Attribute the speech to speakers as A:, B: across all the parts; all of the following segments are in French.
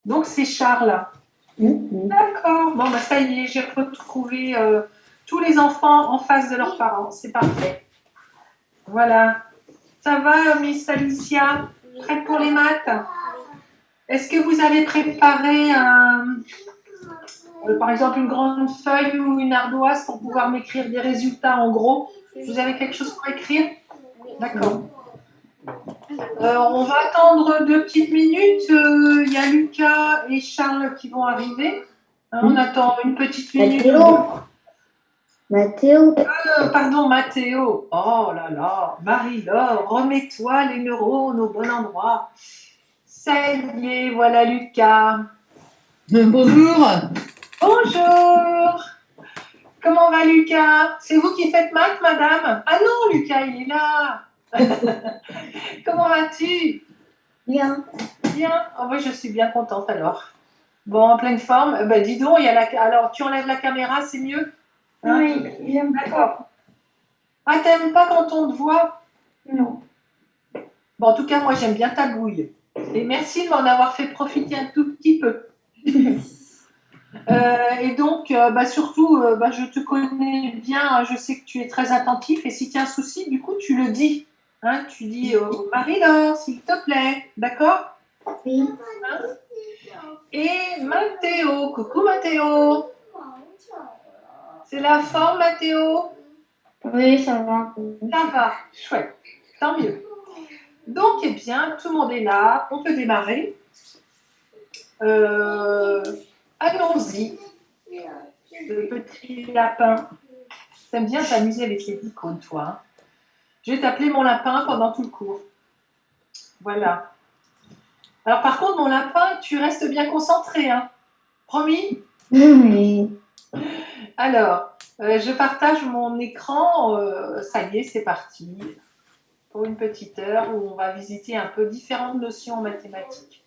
A: Donc, c'est Charles. D'accord. Bon, bah, ça y est, j'ai retrouvé tous les enfants en face de leurs parents. C'est parfait. Voilà. Ça va, Miss Alicia? Prête pour les maths? Est-ce que vous avez préparé par exemple une grande feuille ou une ardoise pour pouvoir m'écrire des résultats en gros? Vous avez quelque chose pour écrire? D'accord. On va attendre 2 petites minutes. Il y a Lucas et Charles qui vont arriver. On attend une petite minute.
B: Mathéo.
A: Pardon, Mathéo. Oh là là. Marie-Laure, remets-toi les neurones au bon endroit. Ça y est, voilà Lucas.
C: Bonjour.
A: Bonjour. Comment va Lucas? C'est vous qui faites maths, madame? Ah non, Lucas, il est là. Comment vas-tu?
B: Bien.
A: Bien. Oh, oui, je suis bien contente alors. Bon, en pleine forme. Ben, dis donc, il y a alors tu enlèves la caméra, c'est mieux? Hein?
B: Oui, j'aime pas.
A: D'accord. Ah, t'aimes pas quand on te voit?
B: Non.
A: Bon, en tout cas, moi, j'aime bien ta bouille. Et merci de m'en avoir fait profiter un tout petit peu. Et donc, surtout, je te connais bien, je sais que tu es très attentif. Et si tu as un souci, du coup, tu le dis. Hein, tu dis Marie-Laure, s'il te plaît. D'accord?
B: Oui.
A: Hein? Et Mathéo. Coucou, Mathéo. C'est la forme, Mathéo?
B: Oui, ça va.
A: Ça va, chouette. Tant mieux. Donc, eh bien, tout le monde est là. On peut démarrer. Allons-y. Le petit lapin. T'aimes bien t'amuser avec les icônes, toi. Hein? Je vais t'appeler mon lapin pendant tout le cours. Voilà. Alors, par contre, mon lapin, tu restes bien concentré. Hein? Promis?
B: Oui.
A: Alors, je partage mon écran. Ça y est, c'est parti. Pour une petite heure où on va visiter un peu différentes notions en mathématiques.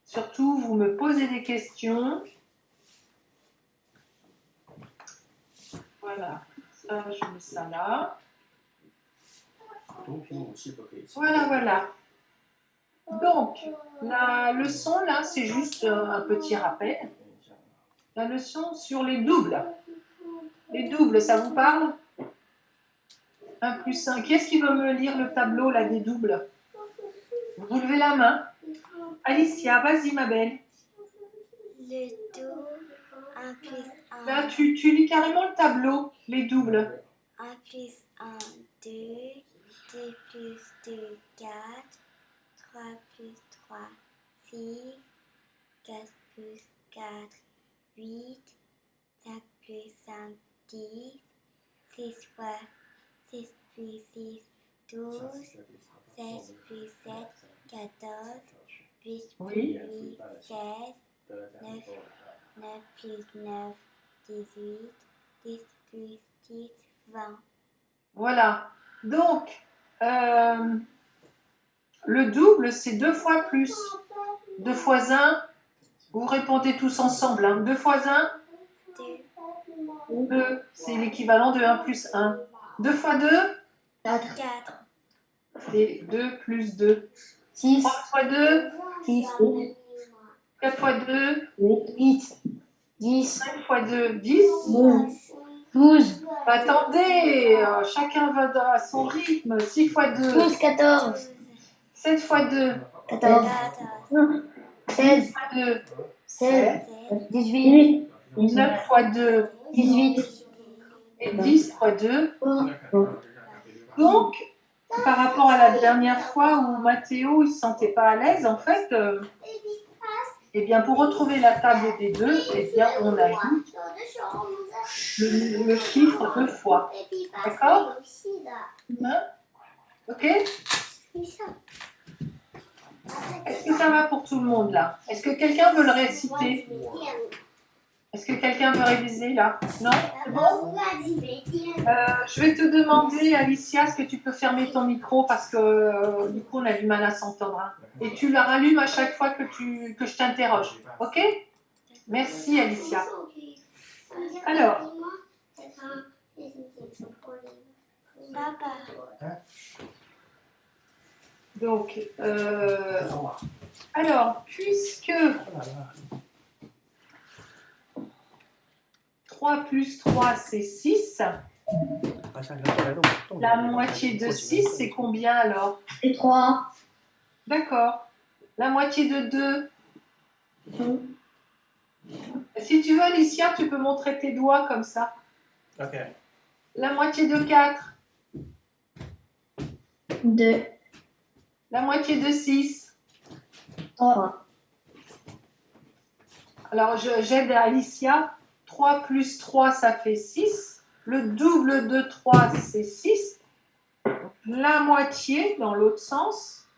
A: Surtout, vous me posez des questions. Voilà, ça, je mets ça là. Voilà, voilà. Donc, la leçon, là, c'est juste un petit rappel. La leçon sur les doubles. Les doubles, ça vous parle? 1 plus 1. Qui est-ce qui veut me lire le tableau, là, des doubles? Vous levez la main. Alicia, vas-y, ma belle.
D: Le double, 1 plus 1.
A: Là, tu lis carrément le tableau, les doubles.
D: 1 plus 1, 2. 2 plus 2, 4. 3 plus 3, 6. 4 plus 4, 8. 5 plus 5, 10. 6 fois 6 plus 6, 12. 16 plus 7, 14. 8 plus 8, 16. 9 plus 9, 18. 10 plus 10, 20.
A: Voilà. Donc, le double, c'est 2 fois plus. 2 fois 1, vous répondez tous ensemble. Hein. 2 fois 1, 2. C'est l'équivalent de 1 plus 1. 2 fois 2,
B: 4.
A: c'est 2 plus 2.
B: 6.
A: 3 fois 2,
B: 6.
A: 4 fois 2,
B: 8. 10.
A: 5 fois 2, 10.
B: 12.
A: Attendez, chacun va à son rythme. 6 fois 2,
B: 12, 14.
A: 7 fois 2,
B: 14. 16.
A: 10 fois 2,
B: 16.
A: 7.
B: 18.
A: 9 fois 2,
B: 18.
A: et 10 fois 2. Donc, par rapport à la dernière fois où Mathéo ne se sentait pas à l'aise, en fait, eh bien, pour retrouver la table des deux, eh bien, on ajoute le chiffre 2 fois. D'accord? Hein? Ok? Est-ce que ça va pour tout le monde là? Est-ce que quelqu'un veut le réciter? Est-ce que quelqu'un veut réviser là? Non? C'est bon? Je vais te demander, Alicia, est-ce que tu peux fermer ton micro parce que du coup on a du mal à s'entendre. Hein. Et tu la rallumes à chaque fois que je t'interroge. Ok? Merci, Alicia. Alors.
D: Papa.
A: Donc, alors, puisque 3 plus 3, c'est 6, la moitié de 6, c'est combien alors?
B: Et 3.
A: D'accord. La moitié de 2. Si tu veux, Alicia, tu peux montrer tes doigts comme ça.
E: Ok.
A: La moitié de 4.
B: 2.
A: La moitié de 6.
B: 3.
A: Alors, j'aide Alicia. 3 plus 3, ça fait 6. Le double de 3, c'est 6. La moitié, dans l'autre sens,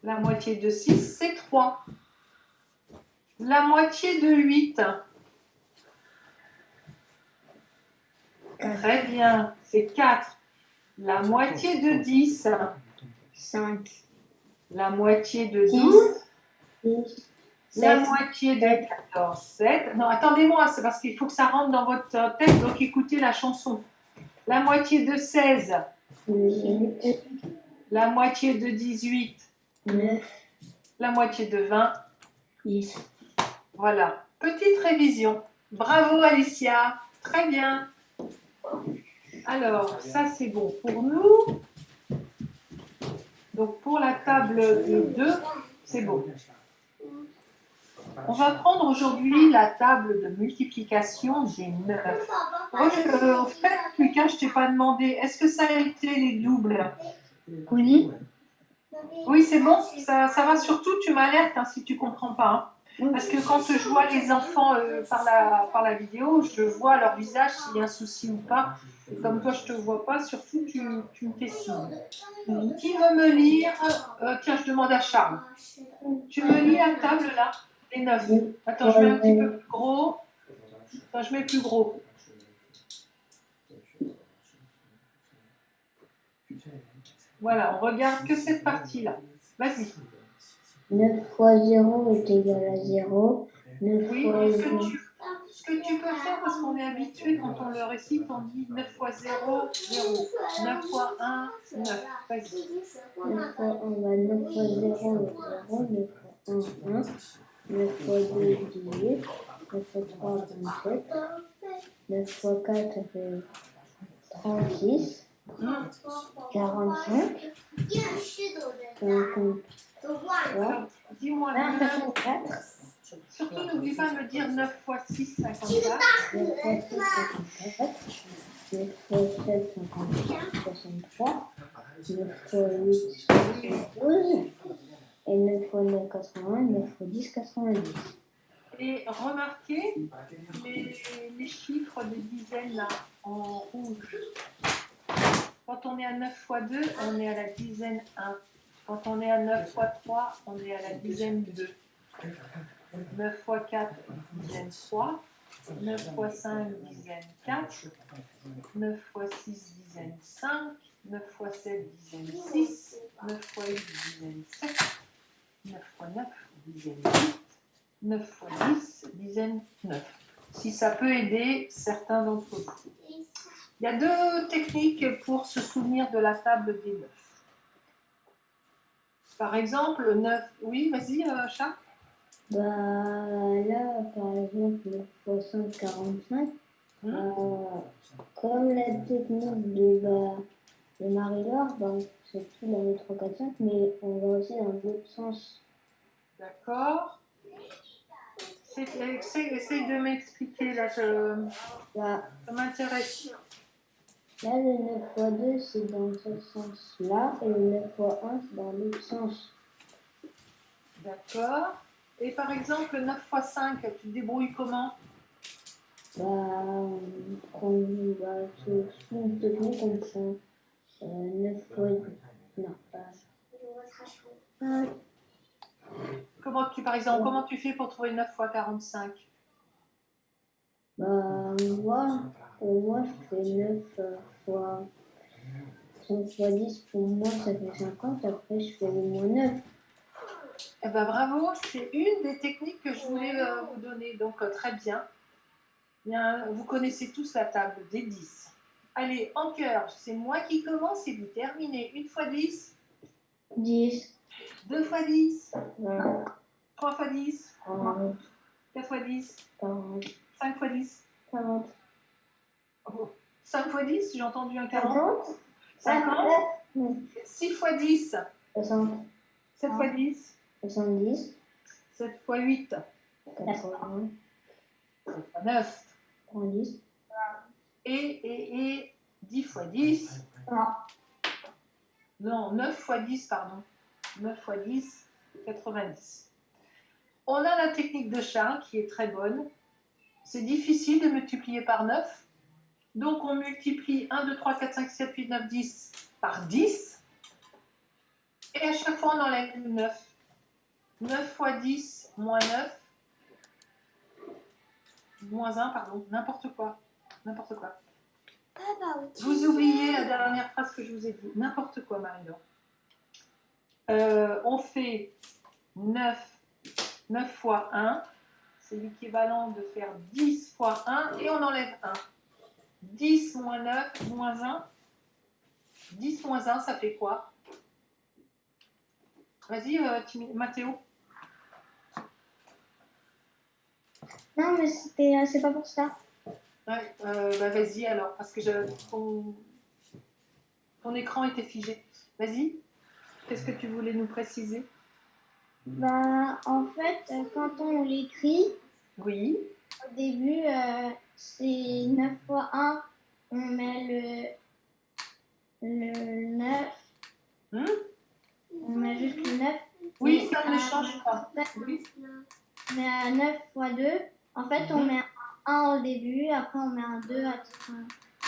A: la moitié de 6, c'est 3. La moitié de 8. Très bien, c'est 4. La moitié de 10.
B: 5.
A: La moitié de 12.
B: 6.
A: La
B: 7.
A: moitié de 14, 7. Non, attendez-moi, c'est parce qu'il faut que ça rentre dans votre tête, donc écoutez la chanson. La moitié de 16.
B: 8.
A: La moitié de 18.
B: 9.
A: La moitié de 20.
B: 10.
A: Voilà, petite révision. Bravo Alicia, très bien. Alors, ça c'est bon pour nous. Donc pour la table de 2, c'est bon. On va prendre aujourd'hui la table de multiplication des 9. En fait, Lucas, je ne t'ai pas demandé, est-ce que ça a été les doubles?
B: Oui.
A: Oui, c'est bon, ça va. Surtout, tu m'alertes si tu ne comprends pas. Parce que quand je vois les enfants par la vidéo, je vois leur visage s'il y a un souci ou pas. Et comme toi, je ne te vois pas, surtout, tu me fais signe. Qui veut me lire tiens, je demande à Charles. Tu me lis la table là, les 9. Attends, je mets un petit peu plus gros. Attends, je mets plus gros. Voilà, on regarde que cette partie-là. Vas-y.
B: 9 fois 0 est égal à 0. 9
A: Oui,
B: fois
A: ce que tu peux faire, parce qu'on est habitué, quand on le récite, on dit 9 fois 0, 0. 9 fois 1, 9. Vas-y.
B: 9 fois 1, 9 fois 0 est 0. 9 fois 1, 1. 9 fois 2, 18. 9 fois 3, 27. 9 fois 4, ça fait 36. 45. 53.
A: Alors, dis-moi,
B: 54.
A: surtout n'oublie pas de me dire 9 fois 6, 54.
B: 9 fois 6, 54. 9 fois 7, 54. 63. 9 fois 8, 72. Et 9 fois 9, 80. 9 fois 10, 90.
A: Et remarquez les chiffres des dizaines là, en rouge. Quand on est à 9 fois 2, on est à la dizaine 1. Quand on est à 9 fois 3, on est à la dizaine 2. 9 fois 4, dizaine 3. 9 fois 5, dizaine 4. 9 fois 6, dizaine 5. 9 fois 7, dizaine 6. 9 fois 8, dizaine 7. 9 fois 9, dizaine 8. 9 fois 10, dizaine 9. Si ça peut aider certains d'entre vous. Il y a deux techniques pour se souvenir de la table des 9. Par exemple, 9. Oui, vas-y, Charles.
B: Bah là, par exemple, 9 fois 5, 45. Comme la technique de Marie-Laure, c'est tout dans les 3, 4, 5, mais on va aussi dans l'autre sens.
A: D'accord. Essaye de m'expliquer, là, ça m'intéresse.
B: Là, le 9 fois 2, c'est dans ce sens-là, et le 9 fois 1, c'est dans l'autre sens.
A: D'accord. Et par exemple, 9 fois 5, tu te débrouilles comment?
B: On prend une technique, on prend 9 fois... Non, pas...
A: Par exemple, comment tu fais pour trouver 9 fois 45?
B: Moi, pour moi, je fais 9 fois 5 fois 10, pour moi, ça fait 50. Après, je fais le moins 9.
A: Eh ben, bravo, c'est une des techniques que je voulais vous donner. Donc, très bien. Bien. Vous connaissez tous la table des 10. Allez, en cœur, c'est moi qui commence et vous terminez. 1 fois 10.
B: 10,
A: 2 fois 10,
B: 20,
A: 3 fois 10,
B: 30,
A: 4 fois 10,
B: 40,
A: 5 fois 10.
B: 40.
A: 5 fois 10, j'ai entendu un 40.
B: 50,
A: 50. 6 fois 10,
B: 60,
A: 7 fois 10,
B: 70,
A: 7 fois 8,
B: 80,
A: 7 fois 9.
B: 90.
A: Et 10 fois 10. Non, 9 fois 10, pardon. 9 fois 10, 90. On a la technique de Charles qui est très bonne. C'est difficile de multiplier par 9. Donc on multiplie 1, 2, 3, 4, 5, 7, 8, 9, 10 par 10. Et à chaque fois on enlève le 9. 9 fois 10 moins 9. Moins 1, pardon. N'importe quoi. N'importe quoi. Vous oubliez la dernière phrase que je vous ai dit. N'importe quoi, Marie-Laure. On fait 9 fois 1. C'est l'équivalent de faire 10 fois 1 et on enlève 1. 10 moins 9 moins 1. 10 moins 1, ça fait quoi? Vas-y, Mathéo.
B: Non, mais c'est pas pour ça.
A: Ouais, bah vas-y alors, parce que ton écran était figé. Vas-y, qu'est-ce que tu voulais nous préciser?
B: Bah, en fait, quand on l'écrit,
A: Oui.
B: au début, c'est 9 fois 1, on met le 9, on met juste le 9.
A: Oui, ça ne change pas. Oui.
B: Mais à 9 fois 2, en fait, on met un 1 au début, après on met un 2,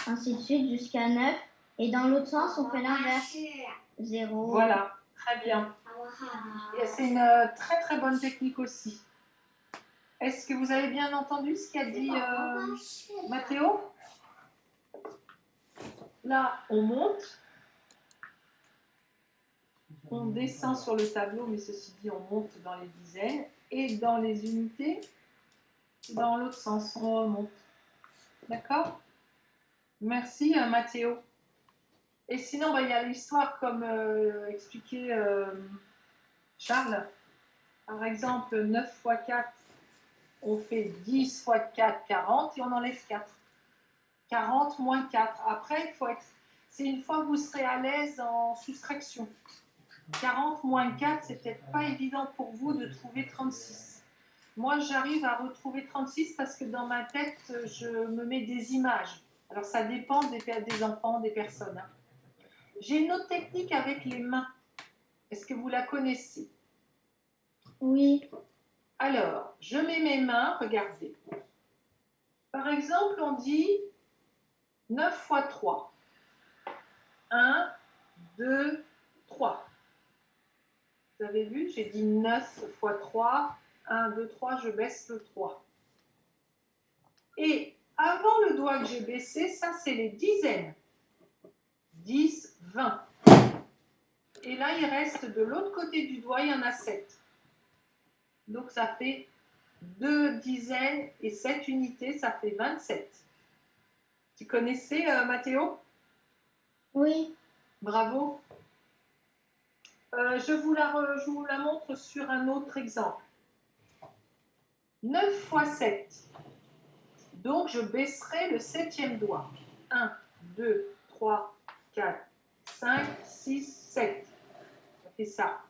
B: ainsi de suite, jusqu'à 9. Et dans l'autre sens, on fait l'inverse. 0.
A: Voilà, très bien. Et c'est une très très bonne technique aussi. Est-ce que vous avez bien entendu ce qu'a dit Mathéo? Là, on monte. On descend sur le tableau, mais ceci dit, on monte dans les dizaines. Et dans les unités, dans l'autre sens, on remonte. D'accord? Merci, Mathéo. Et sinon, il y a l'histoire comme expliquait Charles. Par exemple, 9 fois 4, on fait 10 fois 4, 40, et on enlève 4. 40 moins 4. Après, c'est une fois que vous serez à l'aise en soustraction. 40 moins 4, c'est peut-être pas évident pour vous de trouver 36. Moi, j'arrive à retrouver 36 parce que dans ma tête, je me mets des images. Alors, ça dépend des enfants, des personnes. Hein. J'ai une autre technique avec les mains. Est-ce que vous la connaissez?
B: Oui.
A: Alors, je mets mes mains, regardez. Par exemple, on dit 9 fois 3. 1, 2, 3. Vous avez vu, j'ai dit 9 fois 3. 1, 2, 3, je baisse le 3. Et avant le doigt que j'ai baissé, ça c'est les dizaines. 10, 20. Et là, il reste de l'autre côté du doigt, il y en a 7. Donc ça fait 2 dizaines et 7 unités, ça fait 27. Tu connaissais, Mathéo?
B: Oui.
A: Bravo. Je vous la montre sur un autre exemple. 9 fois 7. Donc, je baisserai le 7e doigt. 1, 2, 3, 4, 5, 6, 7. Ça fait ça.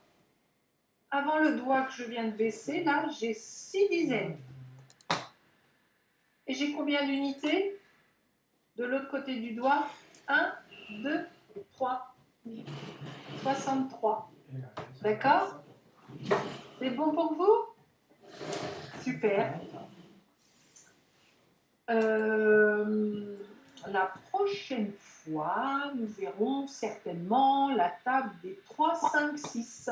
A: Avant le doigt que je viens de baisser, là, j'ai 6 dizaines. Et j'ai combien d'unités de l'autre côté du doigt? 1, 2, 3. 63. D'accord? C'est bon pour vous? Super. La prochaine fois, nous verrons certainement la table des 3, 5, 6.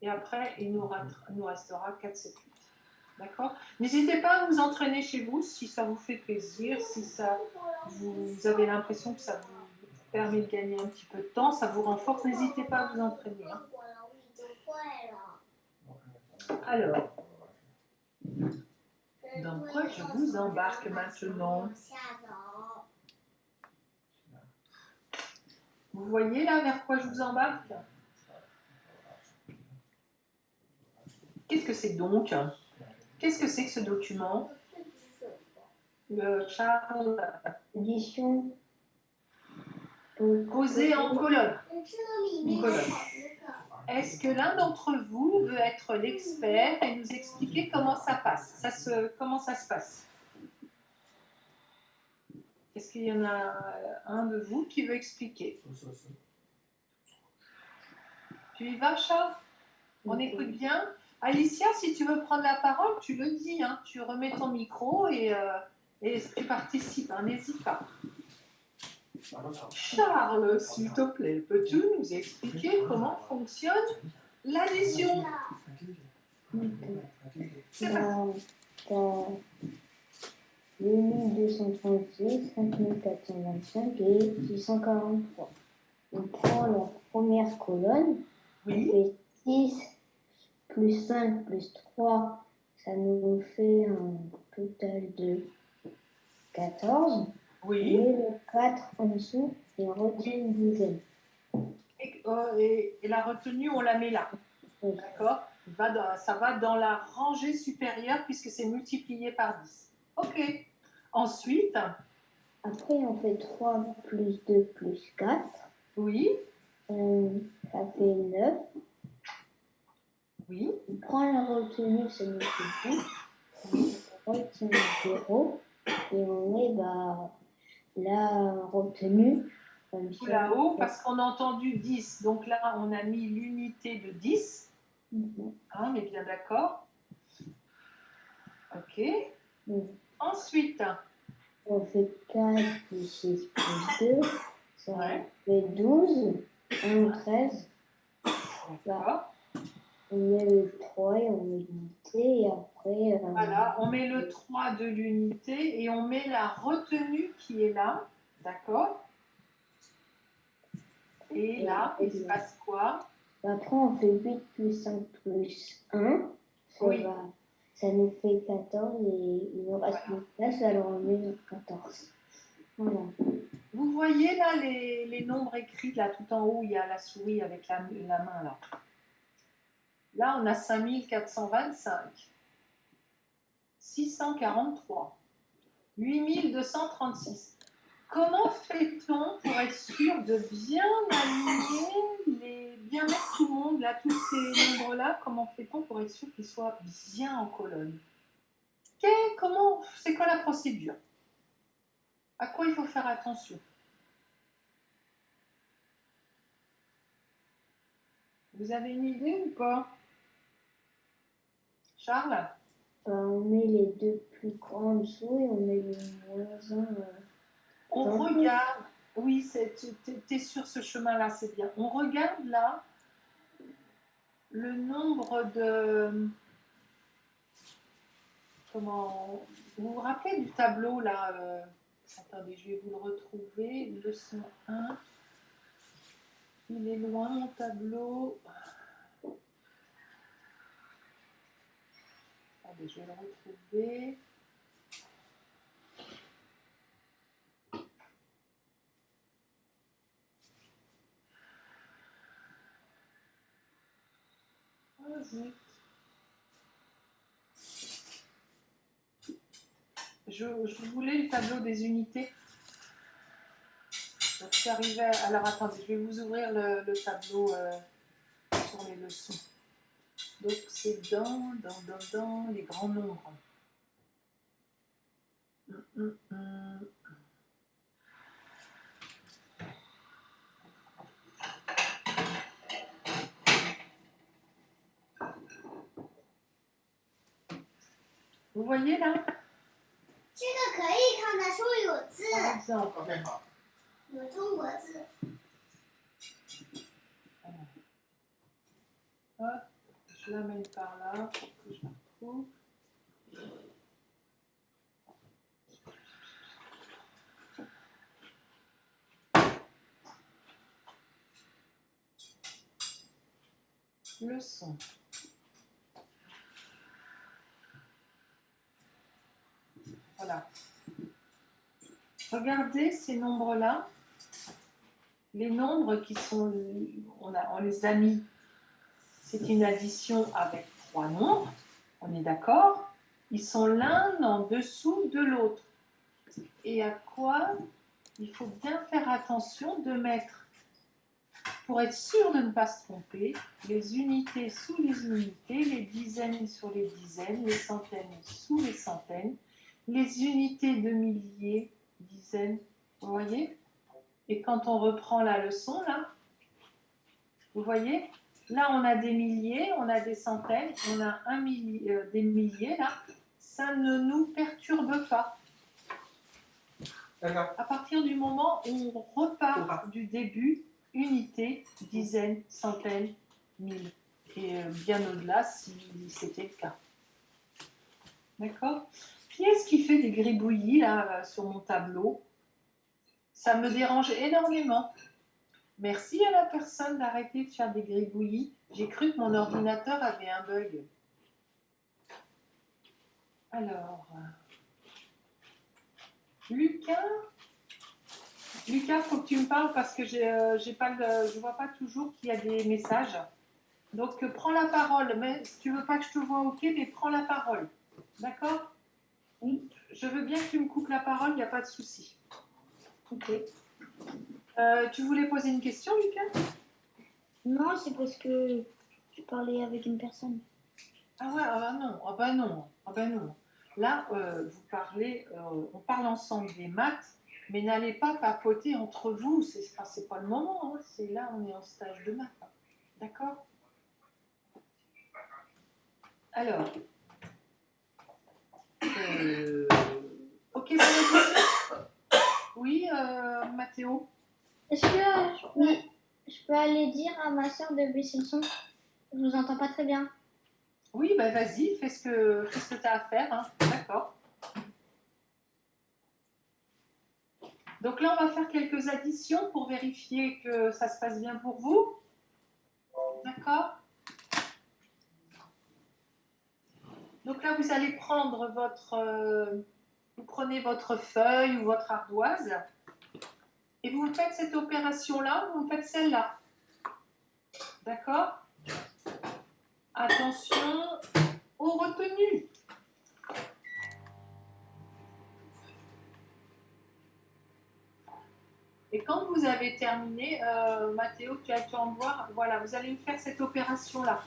A: Et après, il nous restera 4, 7, 8. D'accord? N'hésitez pas à vous entraîner chez vous si ça vous fait plaisir, si ça, vous avez l'impression que ça vous permet de gagner un petit peu de temps, ça vous renforce. N'hésitez pas à vous entraîner. Hein. Alors, dans quoi je vous embarque maintenant? Vous voyez là vers quoi je vous embarque? Qu'est-ce que c'est donc? Qu'est-ce que c'est que ce document? Charles,
B: Addition.
A: posé en colonne. Une colonne. Est-ce que l'un d'entre vous veut être l'expert et nous expliquer comment ça passe? Comment ça se passe? Est-ce qu'il y en a un de vous qui veut expliquer? Tu y vas, Charles? On écoute bien. Alicia, si tu veux prendre la parole, tu le dis. Hein. Tu remets ton micro et tu participes. Hein. N'hésite pas. Charles, s'il te plaît, peux-tu nous expliquer comment fonctionne l'addition? C'est parti.
B: T'as 2236, 5425 et 643. On prend la première colonne, on
A: Oui.
B: fait 6 plus 5 plus 3, ça nous fait un total de 14.
A: Oui.
B: On met le 4 en dessous et on retient une dizaine.
A: Et la retenue, on la met là.
B: Oui.
A: D'accord? Ça va dans la rangée supérieure puisque c'est multiplié par 10. Ok. Ensuite,
B: Après, on fait 3 plus 2 plus 4.
A: oui,
B: Ça fait 9.
A: oui,
B: On prend la retenue, ça nous fait 10. On retient 0 et on met la retenue comme
A: tout
B: ça.
A: là-haut parce qu'on a entendu 10. Donc là, on a mis l'unité de 10.
B: Mhm.
A: Hein, on est bien d'accord? Ok.
B: Mhm.
A: Ensuite,
B: On fait 4 plus 6 plus 2. Ça
A: ouais,
B: fait 12. 1, 13.
A: d'accord.
B: On met le 3 et on met l'unité. Et après,
A: Voilà, on met le 3 de l'unité et on met la retenue qui est là. D'accord? Et là, il se passe quoi?
B: après, on fait 8 plus 5 plus 1.
A: Oui.
B: Ça nous fait 14 et il nous reste une place, alors on met notre 14. Voilà.
A: Vous voyez là les nombres écrits là tout en haut, il y a la souris avec la main là. Là, on a 5425, 643, 8236. Comment fait-on pour être sûr de bien aligner, bien mettre tout le monde là, tous ces nombres-là? Comment fait-on pour être sûr qu'ils soient bien en colonne? C'est quoi la procédure? À quoi il faut faire attention? Vous avez une idée ou pas? Charles?
B: On met les deux plus grands en dessous et on met le moins 1.
A: On regarde, oui, tu es sur ce chemin-là, c'est bien. On regarde là le nombre de... Comment... Vous vous rappelez du tableau là attendez, je vais vous le retrouver. Leçon 1. Il est loin mon tableau. Attendez, je vais le retrouver. Oh, zut. Je voulais le tableau des unités. Donc, je suis arrivée à... Alors, attendez, je vais vous ouvrir le tableau sur les leçons. Donc, c'est dans les grands nombres. Vous voyez là?
D: 这个可以看的书有字，
A: Par exemple,
D: 有中国字。
A: hop, je l'amène par là pour que je la retrouve. Leçon. Voilà. Regardez ces nombres-là. Les nombres qui sont... On les a mis. C'est une addition avec 3 nombres. On est d'accord? Ils sont l'un en dessous de l'autre. Et à quoi il faut bien faire attention de mettre, pour être sûr de ne pas se tromper, les unités sous les unités, les dizaines sur les dizaines, les centaines sous les centaines, les unités de milliers, dizaines, vous voyez? Et quand on reprend la leçon, là, vous voyez? Là, on a des milliers, on a des centaines, on a des milliers, là. Ça ne nous perturbe pas. À partir du moment où on repart du début, unité, dizaines, centaines, mille, et bien au-delà si c'était le cas. D'accord? Qui est-ce qui fait des gribouillis là sur mon tableau? Ça me dérange énormément. Merci à la personne d'arrêter de faire des gribouillis. J'ai cru que mon ordinateur avait un bug. Alors, Lucas, il faut que tu me parles parce que je vois pas toujours qu'il y a des messages. Donc, prends la parole. Mais si tu veux pas que je te vois, ok, mais prends la parole. D'accord? Oui. Je veux bien que tu me coupes la parole, il n'y a pas de souci. Ok. Tu voulais poser une question, Lucas?
B: Non, c'est parce que je parlais avec une personne.
A: Ah ouais, ah bah non, ah bah non, ah bah non. Là, vous parlez, on parle ensemble des maths, mais n'allez pas papoter entre vous, c'est pas le moment, hein. C'est là, on est en stage de maths. Hein. D'accord? Alors, ok pour la question? Oui, Mathéo?
B: Est-ce que je peux aller dire à ma soeur de baisser le son? Je vous entends pas très bien.
A: Oui, bah vas-y, fais ce que tu as à faire. Hein. D'accord. Donc là, on va faire quelques additions pour vérifier que ça se passe bien pour vous. D'accord? Donc là, vous allez prendre vous prenez votre feuille ou votre ardoise et vous faites cette opération-là, vous faites celle-là. D'accord? Attention aux retenues. Et quand vous avez terminé, Mathéo, tu as été en voir, voilà, vous allez me faire cette opération-là.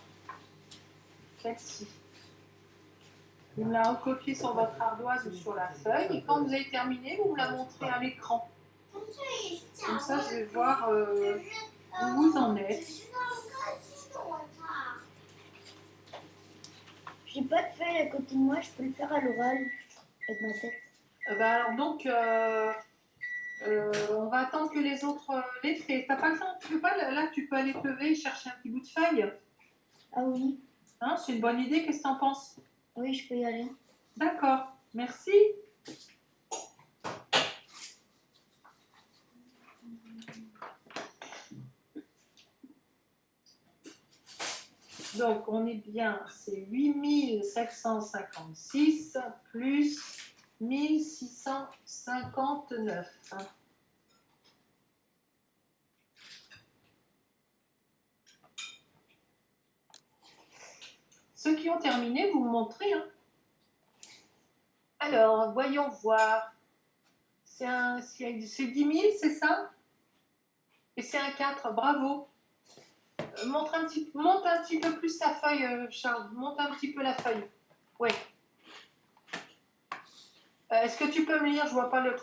A: Celle-ci. Vous me la recopiez sur votre ardoise ou sur la feuille. Et quand vous avez terminé, vous me la montrez à l'écran. Comme ça, je vais voir où vous en êtes.
B: J'ai pas de feuille à côté de moi, je peux le faire à l'oral avec ma tête.
A: Alors donc, on va attendre que les autres les fassent. T'as pas le temps, tu peux pas, là, tu peux aller te lever et chercher un petit bout de feuille.
B: Ah oui.
A: Hein, c'est une bonne idée, qu'est-ce que tu en penses?
B: Oui, je peux y aller.
A: D'accord, merci. Donc, on est bien, c'est 8756 plus 1659. Ceux qui ont terminé, vous me montrez. Hein. Alors, voyons voir. C'est 10 000, c'est ça? Et c'est un 4, bravo. Monte un petit peu plus ta feuille, Charles. Monte un petit peu la feuille. Oui. Est-ce que tu peux me lire? Je ne vois pas le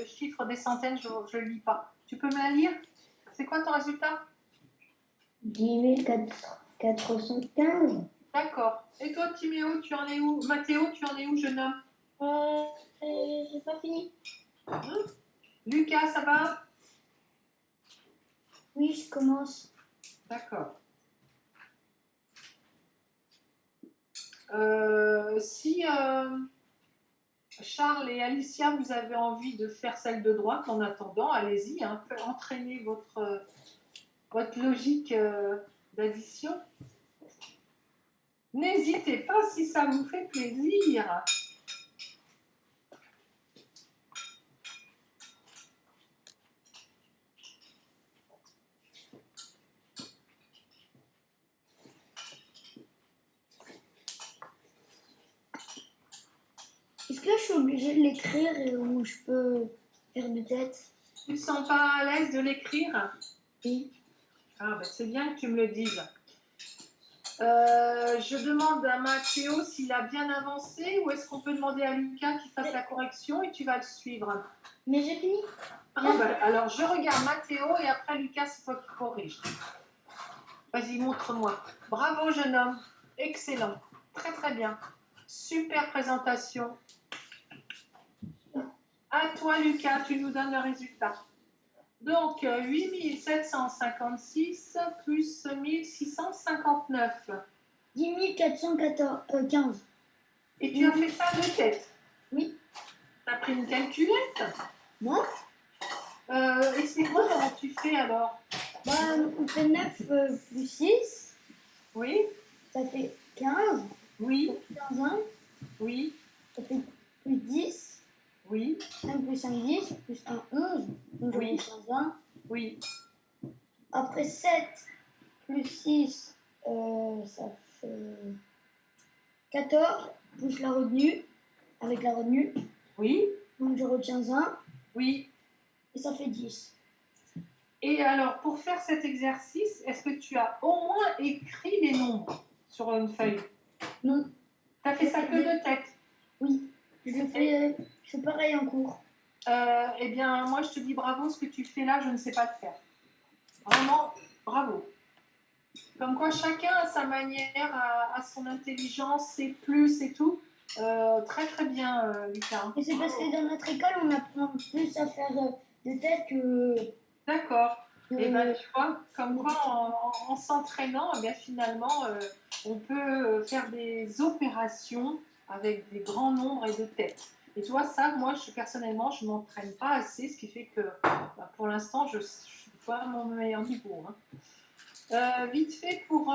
A: chiffre des centaines, je ne le lis pas. Tu peux me la lire? C'est quoi ton résultat?
B: 10 415.
A: D'accord. Et toi, Timéo, tu en es où? Mathéo, tu en es où, jeune homme?
B: J'ai pas fini.
A: Lucas, ça va?
B: Oui, je commence.
A: D'accord. Si Charles et Alicia, vous avez envie de faire celle de droite en attendant, allez-y, hein, entraînez votre logique d'addition. N'hésitez pas si ça vous fait plaisir.
B: que je suis obligée de l'écrire ou je peux faire de tête?
A: Tu ne te sens pas à l'aise de l'écrire?
B: Oui.
A: Ah, ben c'est bien que tu me le dises. Je demande à Mathéo s'il a bien avancé ou est-ce qu'on peut demander à Lucas qu'il fasse la correction et tu vas le suivre.
B: Mais j'ai fini.
A: Ah, ben, alors je regarde Mathéo et après Lucas, c'est toi qui corrige. Vas-y, montre-moi. Bravo jeune homme, excellent, très très bien. Super présentation. À toi Lucas, tu nous donnes le résultat. Donc 8756 plus 1659.
B: 10 415.
A: Et tu as fait ça de tête?
B: Oui.
A: Tu as pris une calculette?
B: Non.
A: Explique-moi comment tu fais alors.
B: Bah, on fait 9 plus 6.
A: Oui,
B: Ça fait 15.
A: oui,
B: 15 1.
A: oui,
B: Ça fait plus 10.
A: oui,
B: 5 plus 5, 10. Plus 1, 11. Donc j'aurai
A: Oui.
B: 15 1.
A: oui,
B: Après 7 plus 6, ça fait 14. Plus la retenue. Avec la retenue.
A: oui,
B: Donc je retiens 1.
A: oui.
B: Et ça fait 10.
A: Et alors, pour faire cet exercice, est-ce que tu as au moins écrit les nombres sur une feuille?
B: Non.
A: Tu as fait ça que de tête?
B: Oui. Je fais pareil en cours.
A: Eh bien, moi, je te dis bravo, ce que tu fais là, je ne sais pas le faire. Vraiment, bravo. Comme quoi, chacun a sa manière, a son intelligence, ses plus et tout. Très, très bien, Lucas.
B: Et c'est parce que dans notre école, on apprend plus à faire de tête que...
A: D'accord. Et bien,
B: que-
A: tu vois, comme quoi, en s'entraînant, eh bien, finalement, on peut faire des opérations avec des grands nombres et de têtes. Et tu vois, ça, moi, personnellement, je ne m'entraîne pas assez, ce qui fait que, bah, pour l'instant, je ne suis pas à mon meilleur niveau. Hein. Vite fait, pour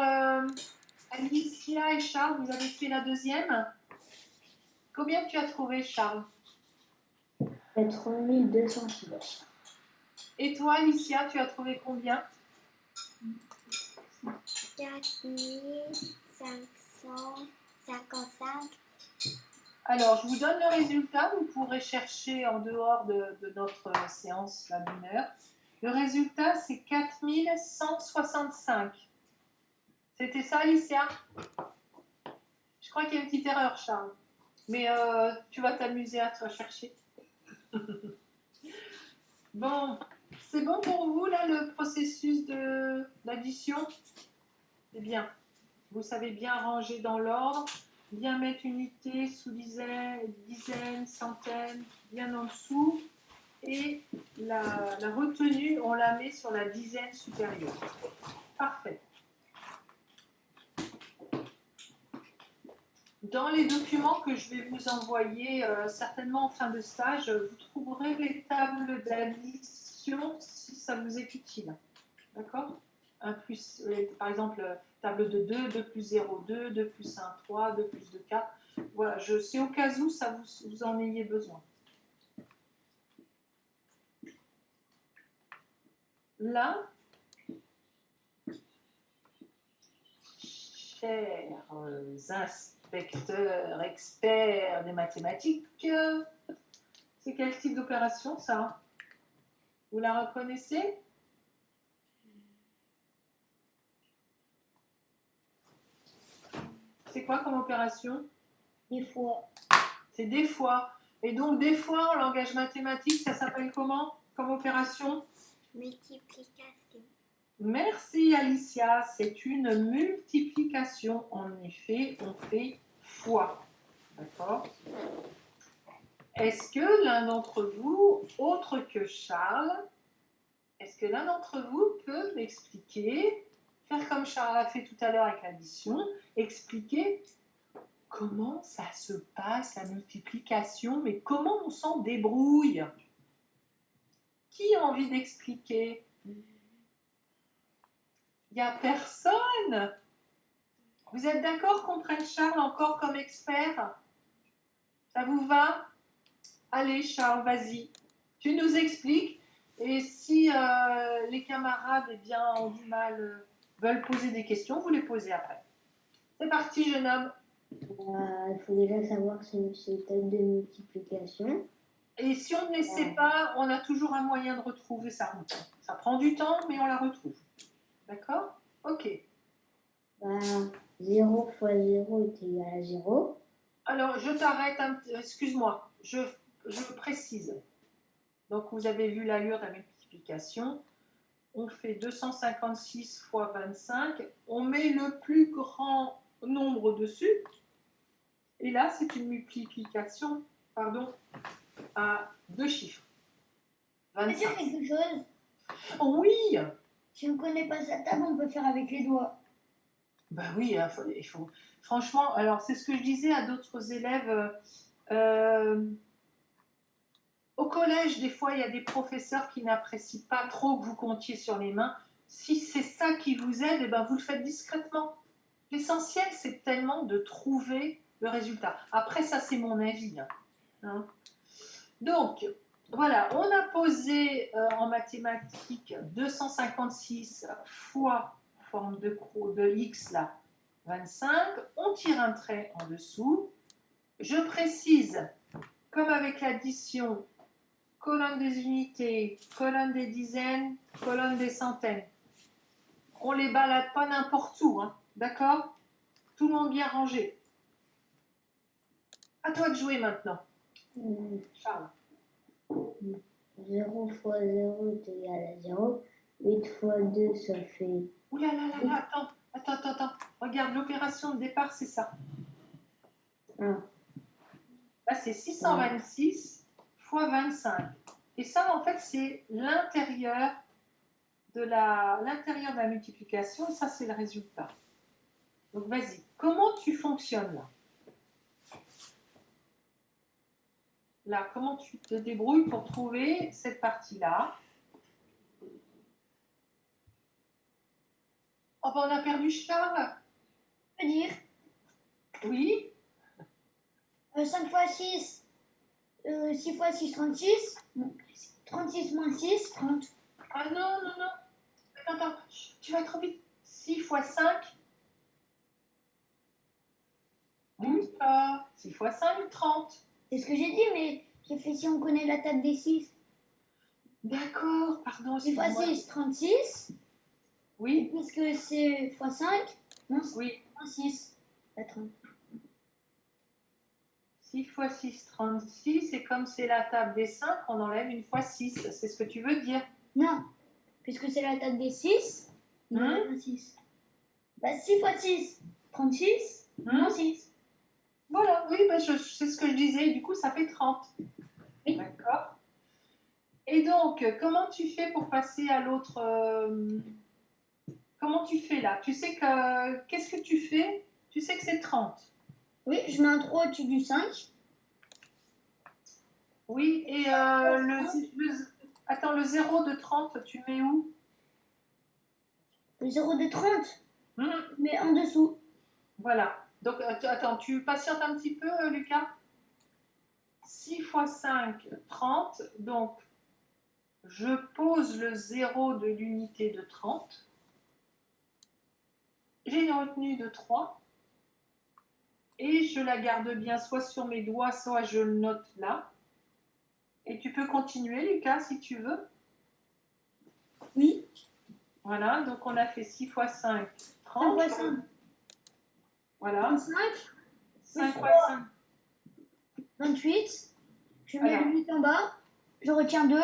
A: Alicia et Charles, vous avez fait la deuxième. Combien tu as trouvé, Charles?
B: 3206.
A: Et toi, Alicia, tu as trouvé combien?
D: 4555.
A: Alors, je vous donne le résultat. Vous pourrez chercher en dehors de notre séance là, d'une heure. Le résultat, c'est 4165. C'était ça, Alicia? Je crois qu'il y a une petite erreur, Charles. Mais tu vas t'amuser à toi chercher. Bon, c'est bon pour vous, là, le processus d'addition? C'est bien. Vous savez bien ranger dans l'ordre, bien mettre unité, sous-dizaine, dizaine, centaine, bien en dessous. Et la retenue, on la met sur la dizaine supérieure. Parfait. Dans les documents que je vais vous envoyer, certainement en fin de stage, vous trouverez les tables d'addition si ça vous est utile. D'accord? Par exemple, table de 2, 2 plus 0, 2, 2 plus 1, 3, 2 plus 2, 4. Voilà, c'est au cas où ça vous en ayez besoin. Là, chers inspecteurs, experts des mathématiques, c'est quel type d'opération ça? Vous la reconnaissez? C'est quoi comme opération?
B: Des fois.
A: C'est des fois. Et donc des fois en langage mathématique, ça s'appelle comment comme opération?
D: Multiplication.
A: Merci Alicia, c'est une multiplication. En effet, on fait fois. D'accord? Est-ce que l'un d'entre vous, autre que Charles, est-ce que l'un d'entre vous peut m'expliquer, faire comme Charles a fait tout à l'heure avec l'addition, expliquer comment ça se passe la multiplication, mais comment on s'en débrouille? Qui a envie d'expliquer? Il n'y a personne? Vous êtes d'accord qu'on prenne Charles encore comme expert? Ça vous va? Allez Charles, vas-y. Tu nous expliques. Et si les camarades eh bien, ont du mal, veulent poser des questions, vous les posez après. C'est parti, jeune homme.
B: Il faut déjà savoir c'est une méthode de multiplication.
A: Et si on ne les sait pas, on a toujours un moyen de retrouver sa route. Ça prend du temps, mais on la retrouve. D'accord? Ok.
B: 0 fois 0 est égal à 0.
A: Alors, je t'arrête, excuse-moi, je précise. Donc, vous avez vu l'allure de la multiplication. On fait 256 fois 25. On met le plus grand nombre dessus. Et là, c'est une multiplication, à 2 chiffres.
E: Je peux dire
A: 25.
E: quelque chose?
A: Oui!
E: Si on ne connaît pas sa table, on peut faire avec les doigts.
A: Ben oui, il faut. Franchement, alors c'est ce que je disais à d'autres élèves. Au collège, des fois, il y a des professeurs qui n'apprécient pas trop que vous comptiez sur les mains. Si c'est ça qui vous aide, eh ben vous le faites discrètement. L'essentiel, c'est tellement de trouver le résultat. Après, ça, c'est mon avis. Hein. Donc, voilà, on a posé en mathématiques 256 fois forme de x, là, 25. On tire un trait en dessous. Je précise, comme avec l'addition, colonne des unités, colonne des dizaines, colonne des centaines. On ne les balade pas n'importe où, hein, d'accord? Tout le monde bien rangé. À toi de jouer maintenant, Charles.
B: 0 fois 0 est égal à 0. 8 fois 2, ça fait...
A: Ouh là là là là, attends. Regarde, l'opération de départ, c'est ça.
B: Ah.
A: Là, c'est 626 fois 25. Et ça, en fait, c'est l'intérieur de la multiplication. Et ça, c'est le résultat. Donc, vas-y. Comment tu fonctionnes là? Là, comment tu te débrouilles pour trouver cette partie-là? Oh, ben, on a perdu Charles.
E: Je peux dire
A: Oui.
E: 5 fois 6, 6 fois 6, 36. 36 moins 6, 30.
A: Ah non. Attends. Tu vas trop vite. 6 fois 5. Oui, 6 fois 5, 30.
E: C'est ce que j'ai dit, mais j'ai fait si on connaît la table des 6.
A: D'accord, pardon.
E: 6 fois 6, 36.
A: Oui.
E: Puisque c'est fois 5, non,
A: Oui.
E: moins 6. Pas 30.
A: 6 fois 6, 36. Et comme c'est la table des 5, on enlève une fois 6. C'est ce que tu veux dire?
E: Non, puisque c'est la table des 6, on enlève un 6. 6 fois 6, 36, moins 6.
A: Voilà, oui, c'est ce que je disais. Du coup, ça fait 30.
E: Oui.
A: D'accord. Et donc, comment tu fais pour passer à l'autre Comment tu fais là? Tu sais que... Qu'est-ce que tu fais? Tu sais que c'est 30.
E: Oui, je mets un 3 au-dessus du 5.
A: Oui, et attends, le 0 de 30, tu mets où?
E: Le 0 de 30,
A: Hum,
E: je mets en dessous.
A: Voilà. Donc, attends, tu patientes un petit peu, Lucas? 6 fois 5, 30. Donc, je pose le 0 de l'unité de 30. J'ai une retenue de 3. Et je la garde bien soit sur mes doigts, soit je le note là. Et tu peux continuer, Lucas, si tu veux.
E: Oui.
A: Voilà, donc on a fait 6 fois 5,
E: 5
A: 30.
E: fois 5,
A: Voilà.
E: 35.
A: 5 fois 5.
E: 28. Je mets
A: Alors.
E: le 8 en bas. Je retiens 2.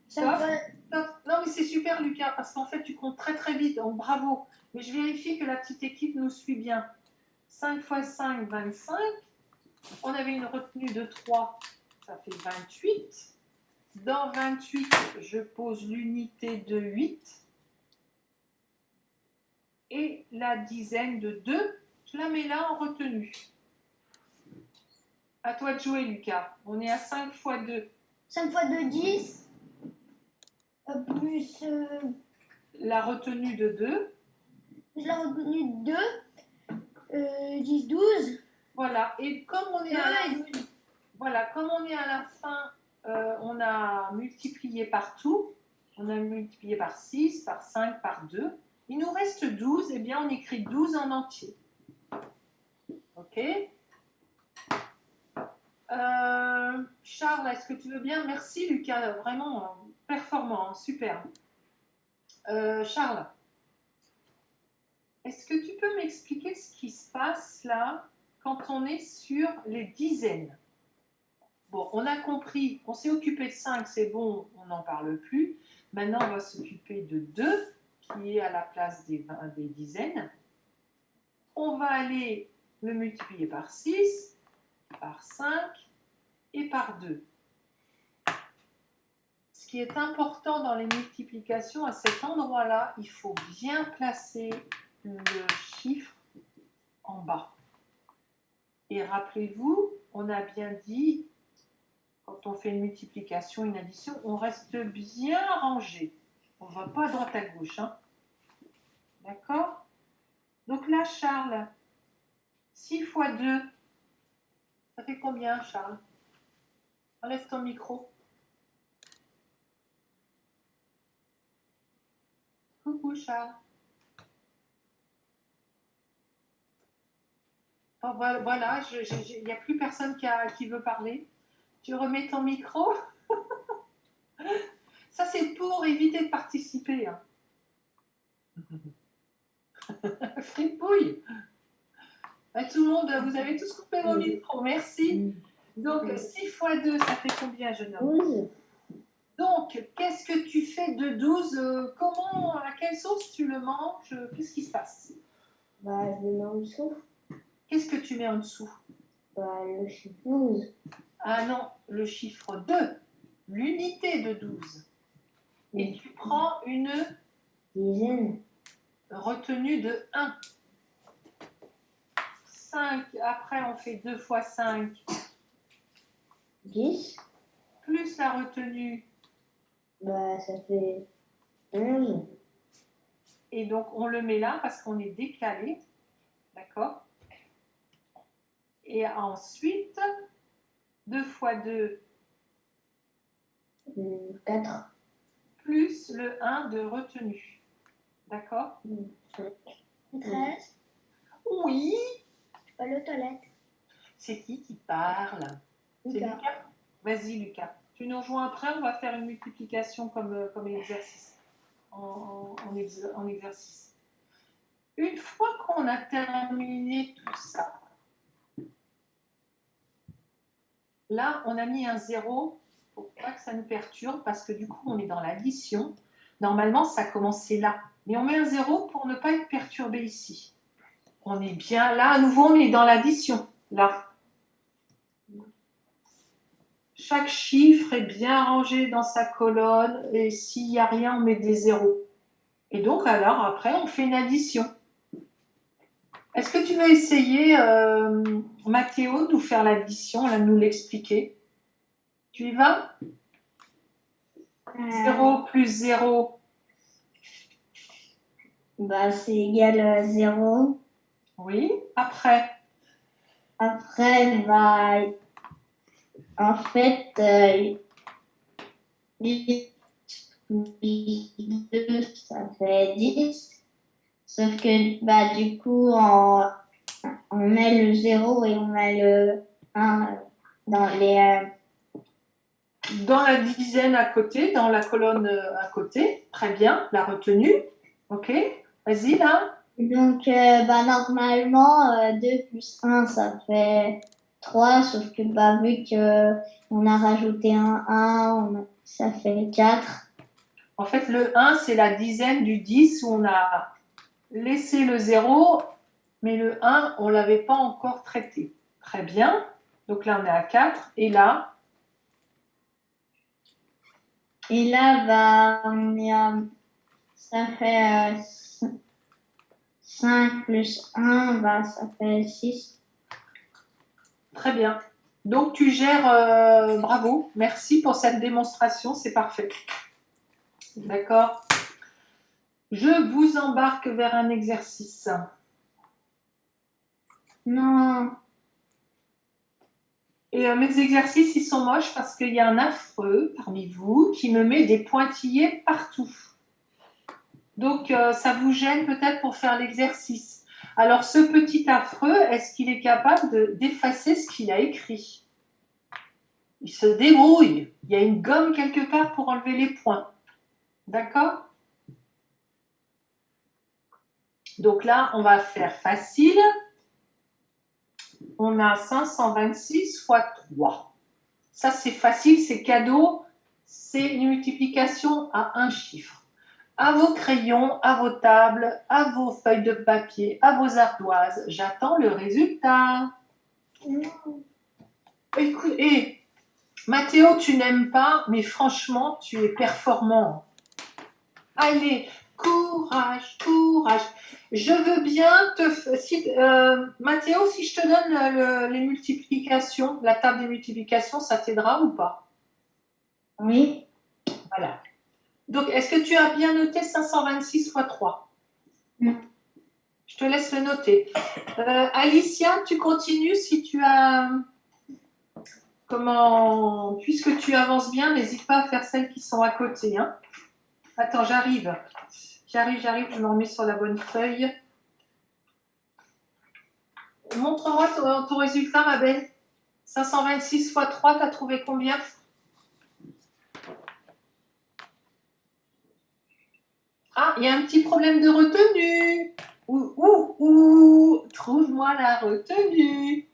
E: 5 fois...
A: Non, mais c'est super, Lucas, parce qu'en fait, tu comptes très très vite. Donc, bravo. Mais je vérifie que la petite équipe nous suit bien. 5 fois 5, 25. On avait une retenue de 3. Ça fait 28. Dans 28, je pose l'unité de 8. Et la dizaine de 2, je la mets là en retenue. À toi de jouer, Lucas. On est à 5 fois 2.
E: 5 fois 2, 10. Plus
A: La retenue de 2.
E: la retenue de 2. 10, 12.
A: Voilà. Et comme on est à la fin, on a multiplié par tout. On a multiplié par 6, par 5, par 2. Il nous reste 12. Eh bien, on écrit 12 en entier. OK? Charles, est-ce que tu veux bien? Merci Lucas, vraiment performant, super. Charles, est-ce que tu peux m'expliquer ce qui se passe là quand on est sur les dizaines? Bon, on a compris, on s'est occupé de 5, c'est bon, on n'en parle plus. Maintenant, on va s'occuper de 2, qui est à la place des dizaines. On va aller le multiplier par 6, par 5 et par 2. Ce qui est important dans les multiplications, à cet endroit-là, il faut bien placer le chiffre en bas. Et rappelez-vous, on a bien dit, quand on fait une multiplication, une addition, on reste bien rangé. On ne va pas à droite à gauche. Hein. D'accord? Donc là, Charles, 6 fois 2, ça fait combien, Charles? Enlève ton micro. Coucou, Charles. Oh, voilà, il n'y a plus personne qui veut parler. Tu remets ton micro. Ça, c'est pour éviter de participer. Hein. Fripouille. Tout le monde, vous avez tous coupé vos micros. Merci. Donc, 6 fois 2, ça fait combien, jeune homme?
B: 12.
A: Donc, qu'est-ce que tu fais de 12? Comment, à quelle sauce tu le manges? Qu'est-ce qui se passe?
B: Bah, je le mets en dessous.
A: Qu'est-ce que tu mets en dessous?
B: Bah, le chiffre 12.
A: Ah non, le chiffre 2, l'unité de 12. Et tu prends une
B: Dizaine.
A: retenue de 1. 5, après on fait 2 fois 5.
B: 10.
A: Plus la retenue.
B: Bah, ça fait 11.
A: Et donc on le met là parce qu'on est décalé. D'accord? Et ensuite, 2 fois 2.
B: 4.
A: Plus le 1 de retenue. D'accord?
E: 13.
A: Oui.
E: Je vais aller aux toilettes.
A: C'est qui parle? C'est
E: Lucas.
A: Lucas. Vas-y Lucas. Tu nous rejoins après, on va faire une multiplication comme exercice. En exercice. Une fois qu'on a terminé tout ça, là, on a mis un 0 pour pas que ça nous perturbe parce que du coup, on est dans l'addition. Normalement, ça commençait là. Mais on met un 0 pour ne pas être perturbé ici. On est bien là. À nouveau, on est dans l'addition. Là. Chaque chiffre est bien rangé dans sa colonne. Et s'il n'y a rien, on met des zéros. Et donc, alors, après, on fait une addition. Est-ce que tu veux essayer, Mathéo, de nous faire l'addition, là, de nous l'expliquer? Tu y vas? 0 plus 0.
B: Bah, c'est égal à 0.
A: Oui. Après?
B: Après, bah, en fait, 10 plus 2, ça fait 10. Sauf que, bah, du coup, on met le 0 et on met le 1 dans les...
A: Dans la dizaine à côté, dans la colonne à côté. Très bien. La retenue. OK. Vas-y, là.
B: Donc, bah, normalement, 2 plus 1, ça fait 3. Sauf que, bah, vu qu'on a rajouté un 1, ça fait 4.
A: En fait, le 1, c'est la dizaine du 10 où on a laissé le 0, mais le 1, on ne l'avait pas encore traité. Très bien. Donc là, on est à 4. Et là?
B: Et là, bah, ça fait 5 plus 1, bah, ça fait 6.
A: Très bien. Donc, tu gères, bravo. Merci pour cette démonstration, c'est parfait. D'accord. Je vous embarque vers un exercice.
B: Non.
A: Et mes exercices, ils sont moches parce qu'il y a un affreux parmi vous qui me met des pointillés partout. Donc, ça vous gêne peut-être pour faire l'exercice. Alors, ce petit affreux, est-ce qu'il est capable d'effacer ce qu'il a écrit? Il se débrouille. Il y a une gomme quelque part pour enlever les points. D'accord? Donc là, on va faire facile. On a 526 fois 3. Ça, c'est facile, c'est cadeau. C'est une multiplication à un chiffre. À vos crayons, à vos tables, à vos feuilles de papier, à vos ardoises, j'attends le résultat. Écoute, Mathéo, tu n'aimes pas, mais franchement, tu es performant. Allez, courage, courage. Je veux bien Mathéo, si je te donne les multiplications, la table des multiplications, ça t'aidera ou pas?
B: Oui.
A: Voilà. Donc, est-ce que tu as bien noté 526 fois 3?
B: Non.
A: Je te laisse le noter. Alicia, tu continues si tu as... Puisque tu avances bien, n'hésite pas à faire celles qui sont à côté. Hein. Attends, j'arrive. J'arrive, je me remets sur la bonne feuille. Montre-moi ton résultat, ma belle. 526 fois 3, tu as trouvé combien? Ah, il y a un petit problème de retenue. Trouve-moi la retenue.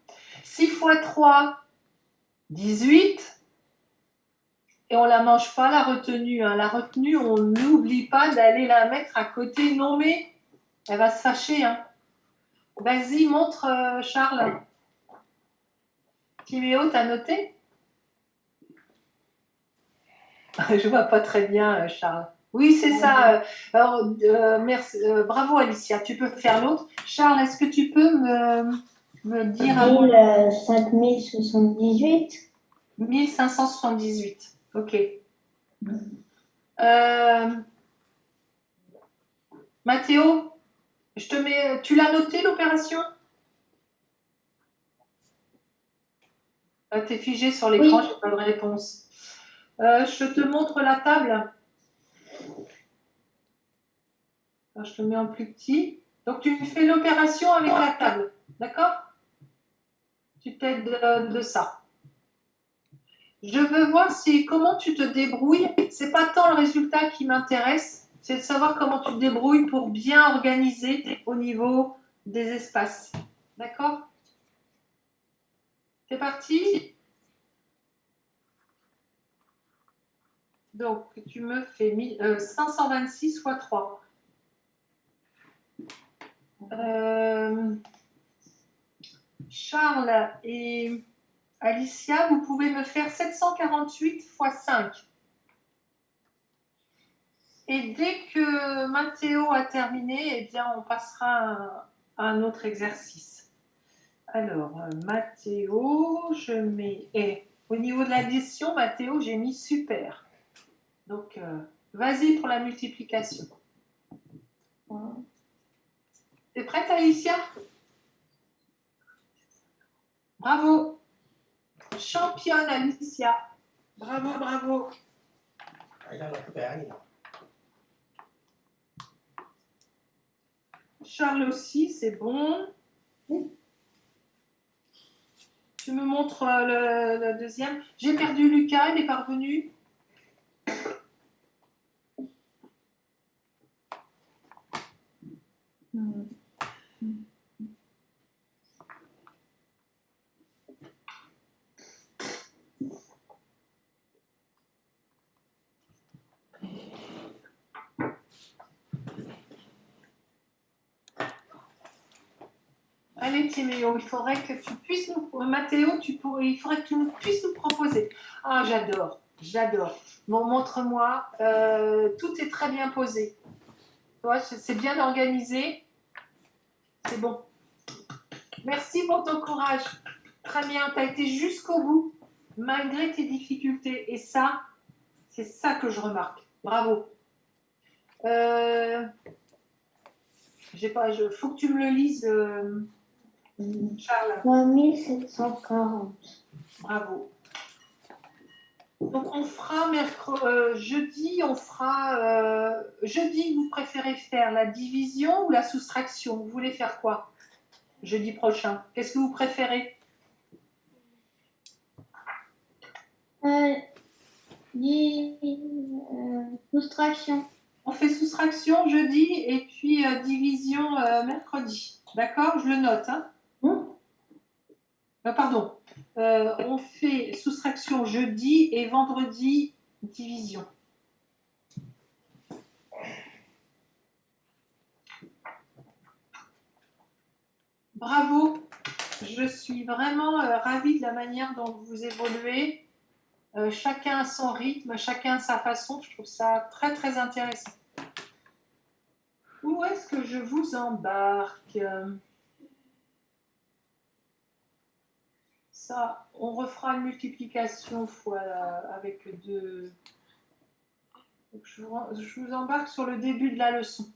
A: 6 fois 3, 18. Et on ne la mange pas, la retenue. Hein. La retenue, on n'oublie pas d'aller la mettre à côté. Non, mais elle va se fâcher. Hein. Vas-y, montre, Charles. Timéo, t'as noté? Je vois pas très bien, Charles. Oui, c'est ça. Alors, merci, bravo, Alicia. Tu peux faire l'autre. Charles, est-ce que tu peux me dire à moi
B: 5078.
A: 1578. Ok. Mathéo, tu l'as noté l'opération? T'es figé sur l'écran,
B: Oui.
A: j'ai pas de réponse. Je te montre la table. Alors, je te mets en plus petit. Donc, tu fais l'opération avec la table. D'accord? Tu t'aides de ça. Je veux voir comment tu te débrouilles. C'est pas tant le résultat qui m'intéresse, c'est de savoir comment tu te débrouilles pour bien organiser au niveau des espaces. D'accord? C'est parti? Donc, tu me fais 526 fois 3. Charles et Alicia, vous pouvez me faire 748 fois 5. Et dès que Mathéo a terminé, eh bien, on passera à un autre exercice. Alors, Mathéo, je mets... au niveau de l'addition, Mathéo, j'ai mis super. Donc, vas-y pour la multiplication. T'es prête, Alicia? Bravo. Championne, Alicia. Bravo, bravo. Charles aussi, c'est bon. Tu me montres le deuxième. J'ai perdu Lucas, il est parvenu. Allez, Timéo, il faudrait que tu puisses nous... Mathéo, il faudrait que tu puisses nous proposer. Ah, j'adore, j'adore. Bon, montre-moi. Tout est très bien posé. Tu vois, c'est bien organisé. C'est bon. Merci pour ton courage. Très bien, tu as été jusqu'au bout, malgré tes difficultés. Et ça, c'est ça que je remarque. Bravo. Faut que tu me le lises, Charles.
B: 3740.
A: Bravo. Donc on fera jeudi, jeudi, vous préférez faire la division ou la soustraction? Vous voulez faire quoi jeudi prochain? Qu'est-ce que vous préférez?
E: Soustraction.
A: On fait soustraction jeudi et puis division mercredi. D'accord? Je le note. Hein? Pardon. On fait soustraction jeudi et vendredi division. Bravo. Je suis vraiment ravie de la manière dont vous évoluez. Chacun à son rythme, chacun à sa façon. Je trouve ça très très intéressant. Où est-ce que je vous embarque? Ça, on refera une multiplication fois avec 2. Je vous embarque sur le début de la leçon.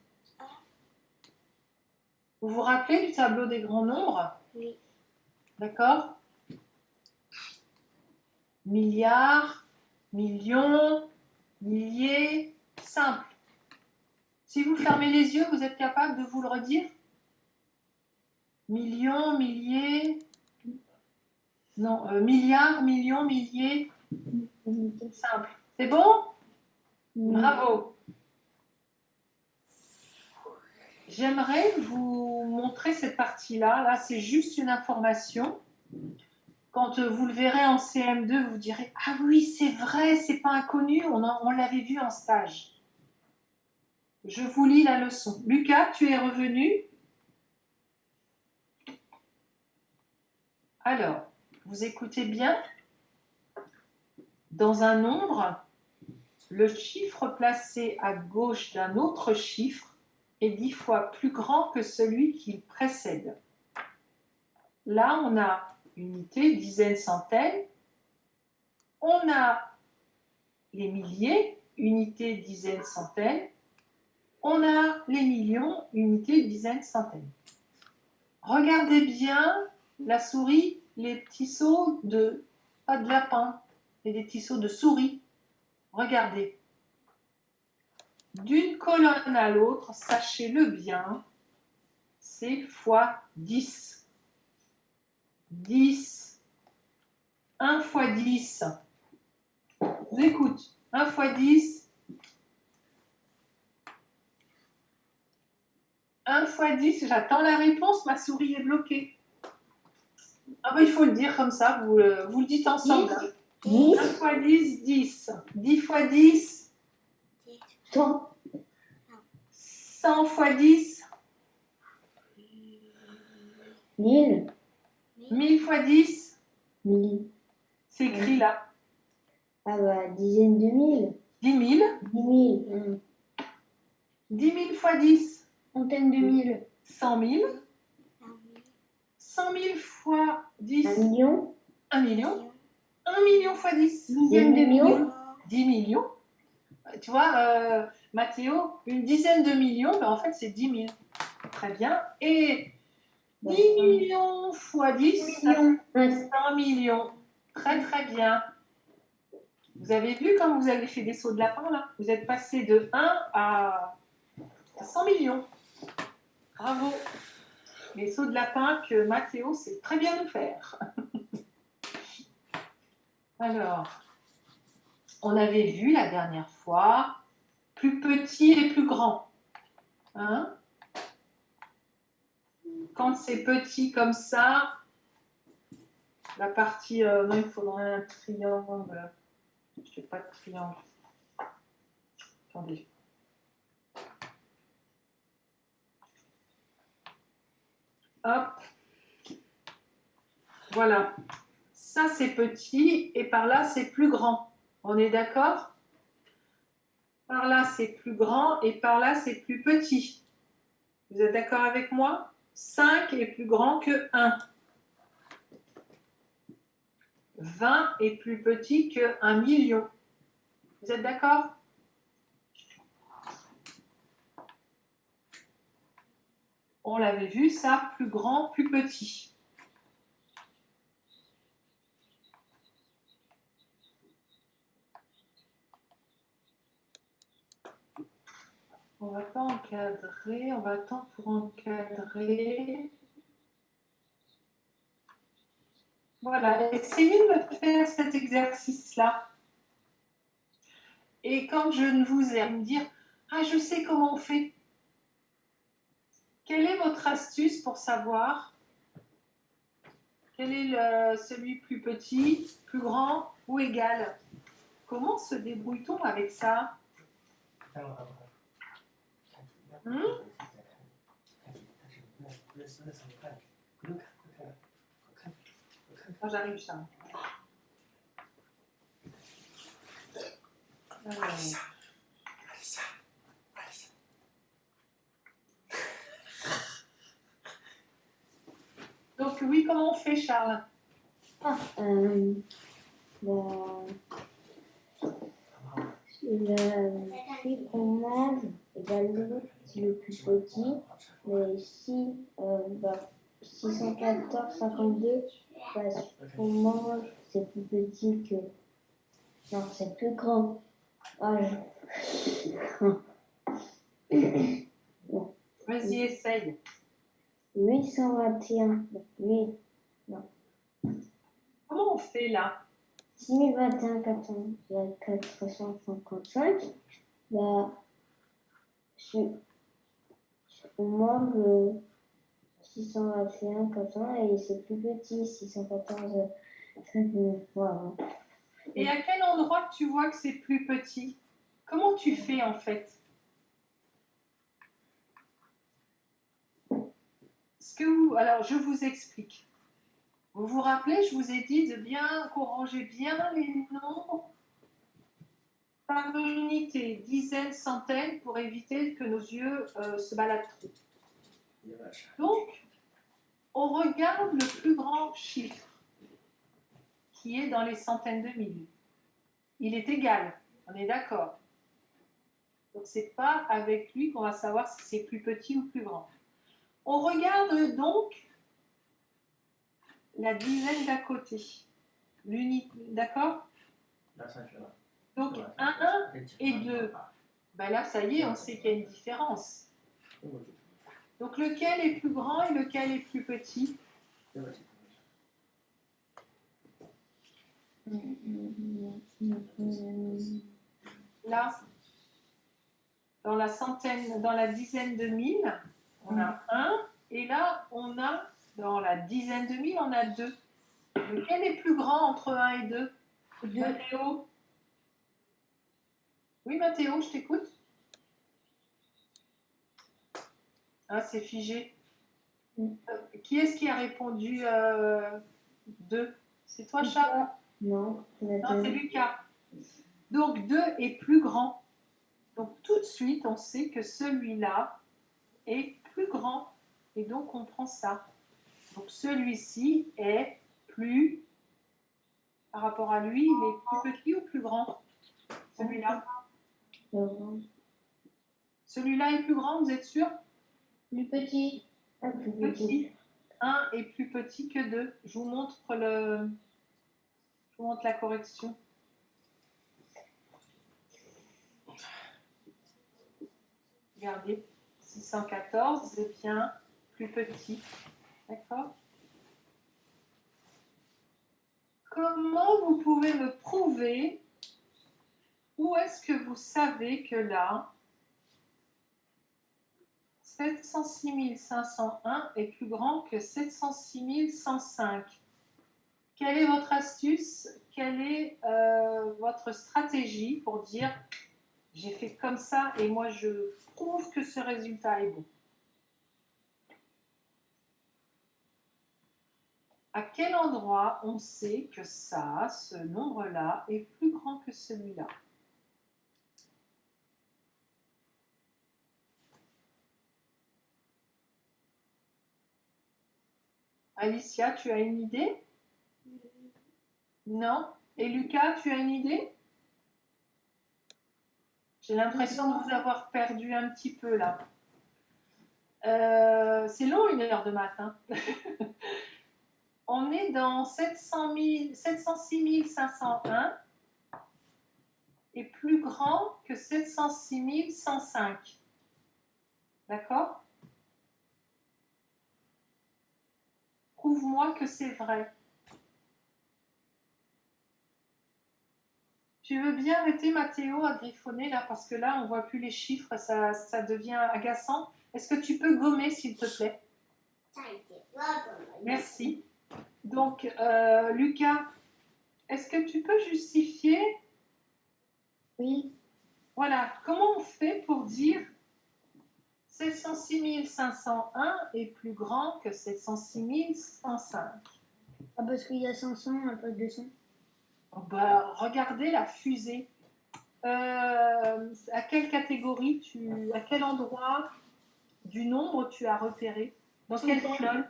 A: Vous vous rappelez du tableau des grands nombres?
D: Oui.
A: D'accord? Milliards, millions, milliers, simple. Si vous fermez les yeux, vous êtes capable de vous le redire? Millions, milliers... Non, milliards, millions, milliers... Simple. C'est bon? Bravo. J'aimerais vous montrer cette partie-là. Là, c'est juste une information. Quand vous le verrez en CM2, vous direz « Ah oui, c'est vrai, c'est pas inconnu, on l'avait vu en stage. » Je vous lis la leçon. Lucas, tu es revenu? Alors, vous écoutez bien. Dans un nombre, le chiffre placé à gauche d'un autre chiffre est 10 fois plus grand que celui qui le précède. Là, on a unité, dizaines, centaines. On a les milliers, unités, dizaines, centaines. On a les millions, unités, dizaines, centaines. Regardez bien la souris, les petits sauts de, pas de lapin, mais des petits sauts de souris. Regardez. D'une colonne à l'autre, sachez-le bien, c'est fois 10. 10. 1 fois 10. Je vous écoute. 1 fois 10. 1 fois 10, j'attends la réponse, ma souris est bloquée. Ah ben, il faut le dire comme ça, vous le dites ensemble.
B: 10.
A: 1 fois 10, 10. 10 fois 10.
B: 100.
A: 100 fois 10.
B: 1000.
A: 1000 fois 10.
B: 1000.
A: C'est écrit là.
B: Ah bah, dizaines de mille.
A: 10 000.
B: 10 000.
A: 10 000 fois 10.
E: Centaines de mille.
A: 100 000. 100 000 fois 10.
B: 1 million.
A: 1 million. 1 million fois 10.
E: Dizaines de millions.
A: 10 millions. Tu vois, Mathéo, une dizaine de millions, ben en fait, c'est 10 000. Très bien. Et 10 millions fois 10, ça fait 100 millions. Très, très bien. Vous avez vu quand vous avez fait des sauts de lapin, là? Vous êtes passé de 1 à 100 millions. Bravo. Les sauts de lapin que Mathéo sait très bien nous faire. Alors, on avait vu la dernière fois, plus petit et plus grand. Hein? Quand c'est petit comme ça, la partie... non, il faudrait un triangle. Je n'ai pas de triangle. Attendez. Hop. Voilà. Ça, c'est petit et par là, c'est plus grand. On est d'accord? Par là, c'est plus grand et par là, c'est plus petit. Vous êtes d'accord avec moi? 5 est plus grand que 1. 20 est plus petit que 1 million. Vous êtes d'accord? On l'avait vu, ça, plus grand, plus petit. On va pas encadrer, on va attendre pour encadrer. Voilà, essayez de faire cet exercice-là. Et quand je ne vous ai à me dire, ah, je sais comment on fait. Quelle est votre astuce pour savoir quel est celui plus petit, plus grand ou égal? Comment se débrouille-t-on avec ça? Moi, j'arrive ça. Donc oui, comment on fait, Charles?
B: Bah, celui qu'on mange, l'autre, c'est le plus petit. Mais ici, 614,52, qu'on mange, c'est plus petit que. Non, c'est plus grand. Ah, non.
A: Vas-y, essaye.
B: 821. Oui, non.
A: Comment on fait là?
B: 6021, 455. Bah, on mange 621 400 et c'est plus petit, 614. Voilà.
A: Et à quel endroit tu vois que c'est plus petit? Comment tu fais en fait? Alors, je vous explique. Vous vous rappelez, je vous ai dit de bien corriger bien les nombres par unité, dizaines, centaines, pour éviter que nos yeux se baladent trop. Donc, on regarde le plus grand chiffre, qui est dans les centaines de milliers. Il est égal, on est d'accord. Donc, ce n'est pas avec lui qu'on va savoir si c'est plus petit ou plus grand. On regarde donc la dizaine d'à côté. L'unité, d'accord? Donc 1 et 2. Ben là, ça y est, on sait qu'il y a une différence. Donc lequel est plus grand et lequel est plus petit? Là, dans la centaine, dans la dizaine de mille, on a 1. Et là, on a, dans la dizaine de mille, on a 2. Lequel est plus grand entre 1 et 2? Mathéo? Oui, Mathéo, je t'écoute. Ah, c'est figé. Qui est-ce qui a répondu 2? C'est toi, Charles?
B: Non,
A: c'est Lucas. Donc 2 est plus grand. Donc tout de suite, on sait que celui-là est plus grand. Et donc on prend ça. Donc celui-ci est plus, par rapport à lui, il est plus petit ou plus grand? Celui-là. Celui-là est plus grand, vous êtes sûr?
E: Plus petit.
B: Plus
A: Petit. 1 est plus petit que 2. Je vous montre la correction. Regardez, 614 est bien plus petit. D'accord? Comment vous pouvez me prouver où est-ce que vous savez que là, 706 501 est plus grand que 706 105? Quelle est votre astuce? Quelle est votre stratégie pour dire j'ai fait comme ça et moi je prouve que ce résultat est bon? À quel endroit on sait que ça, ce nombre-là, est plus grand que celui-là? Alicia, tu as une idée? Non? Et Lucas, tu as une idée? J'ai l'impression de vous avoir perdu un petit peu là. C'est long, 1 heure de matin. On est dans 706 501 est plus grand que 706 105. D'accord? Prouve-moi que c'est vrai. Tu veux bien arrêter Mathéo à griffonner là parce que là on voit plus les chiffres, ça devient agaçant. Est-ce que tu peux gommer s'il te plaît? Merci. Donc Lucas, est-ce que tu peux justifier?
B: Oui.
A: Voilà, comment on fait pour dire 706 501 est plus grand que 706 105?
E: Ah, parce qu'il y a 500 à la place de 100.
A: Oh, bah, regardez la fusée. À quelle catégorie à quel endroit du nombre tu as repéré? Dans quelle colonne?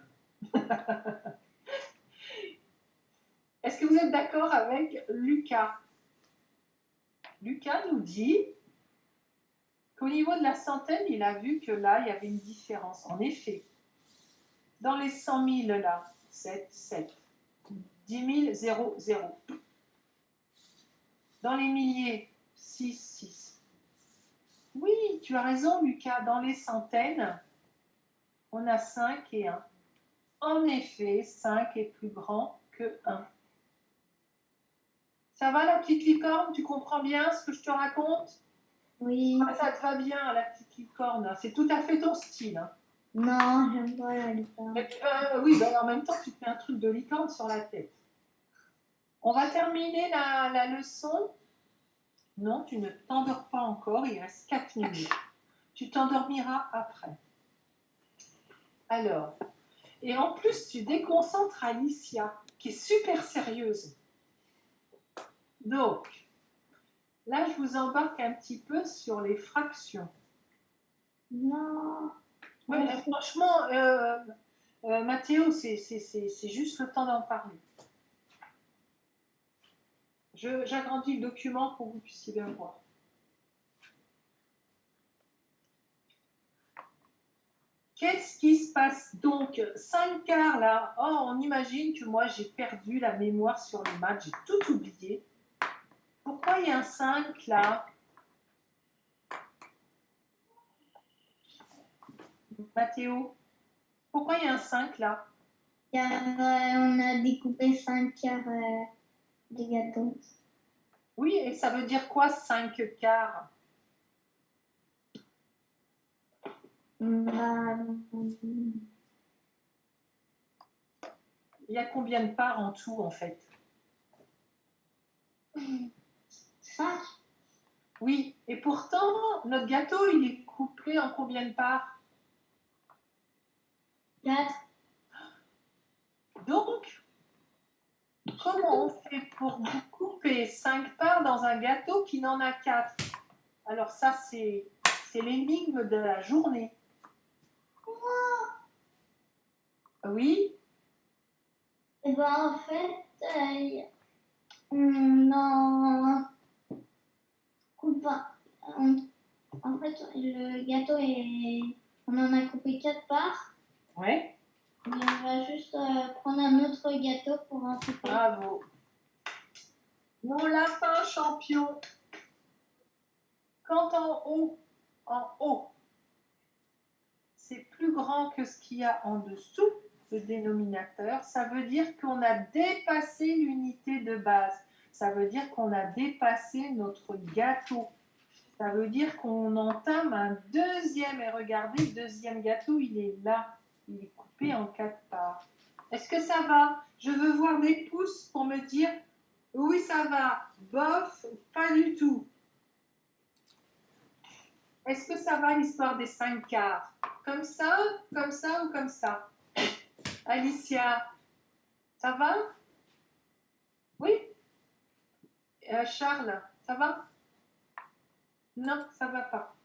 A: Est-ce que vous êtes d'accord avec Lucas? Lucas nous dit qu'au niveau de la centaine, il a vu que là, il y avait une différence. En effet, dans les 100 000, là, 7, 7. 10 000, 0, 0. Dans les milliers, 6, 6. Oui, tu as raison, Lucas. Dans les centaines, on a 5 et 1. En effet, 5 est plus grand que 1. Ça va, la petite licorne? Tu comprends bien ce que je te raconte?
B: Oui.
A: Ah, ça te va bien, la petite licorne. C'est tout à fait ton style. Hein.
B: Non, j'aime pas la licorne.
A: Oui, en même temps, tu te mets un truc de licorne sur la tête. On va terminer la leçon. Non, tu ne t'endors pas encore. Il reste 4 minutes. Tu t'endormiras après. Alors, et en plus, tu déconcentres Alicia, qui est super sérieuse. Donc, là, je vous embarque un petit peu sur les fractions.
B: Non.
A: Oui, franchement, Mathéo, c'est juste le temps d'en parler. J'agrandis le document pour que vous puissiez bien voir. Qu'est-ce qui se passe donc? 5 quarts là. Oh, on imagine que moi j'ai perdu la mémoire sur les maths, j'ai tout oublié. Pourquoi il y a un 5 là? Mathéo, pourquoi il y a un 5 là?
B: Car on a découpé 5 quarts des gâteaux.
A: Oui, et ça veut dire quoi 5 quarts? Il y a combien de parts en tout en fait?
B: 5.
A: Oui, et pourtant, notre gâteau, il est coupé en combien de parts?
B: 4.
A: Donc, comment on fait pour couper 5 parts dans un gâteau qui n'en a 4? Alors ça, c'est l'énigme de la journée. Oui?
B: Et ben en fait, on en coupe en fait, le gâteau on en a coupé 4 parts.
A: Ouais.
B: Mais on va juste prendre un autre gâteau pour en couper.
A: Bravo. Mon lapin champion. Quand en haut, c'est plus grand que ce qu'il y a en dessous, le dénominateur, ça veut dire qu'on a dépassé l'unité de base. Ça veut dire qu'on a dépassé notre gâteau. Ça veut dire qu'on entame un deuxième. Et regardez, le deuxième gâteau, il est là. Il est coupé en 4 parts. Est-ce que ça va? Je veux voir des pouces pour me dire oui, ça va. Bof, pas du tout. Est-ce que ça va l'histoire des 5 quarts? Comme ça ou comme ça? Alicia, ça va? Oui? Charles, ça va? Non, ça va pas.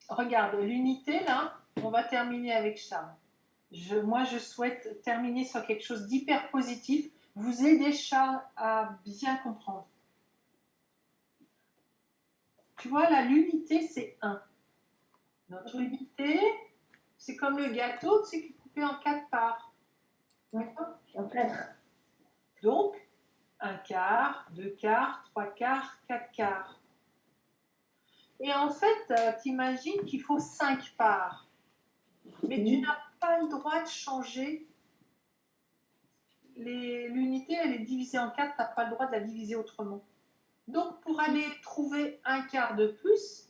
A: Regarde, l'unité, là, on va terminer avec Charles. Moi, je souhaite terminer sur quelque chose d'hyper positif. Vous aidez Charles à bien comprendre. Tu vois, là, l'unité, c'est 1. Notre unité, c'est comme le gâteau, tu sais, qui est coupé en 4 parts. D'accord? Donc, 1 quart, 2 quarts, 3 quarts, 4 quarts. Et en fait, t'imagines qu'il faut 5 parts. Mais tu n'as pas le droit de changer l'unité, elle est divisée en 4, tu n'as pas le droit de la diviser autrement. Donc, pour aller trouver un quart de plus,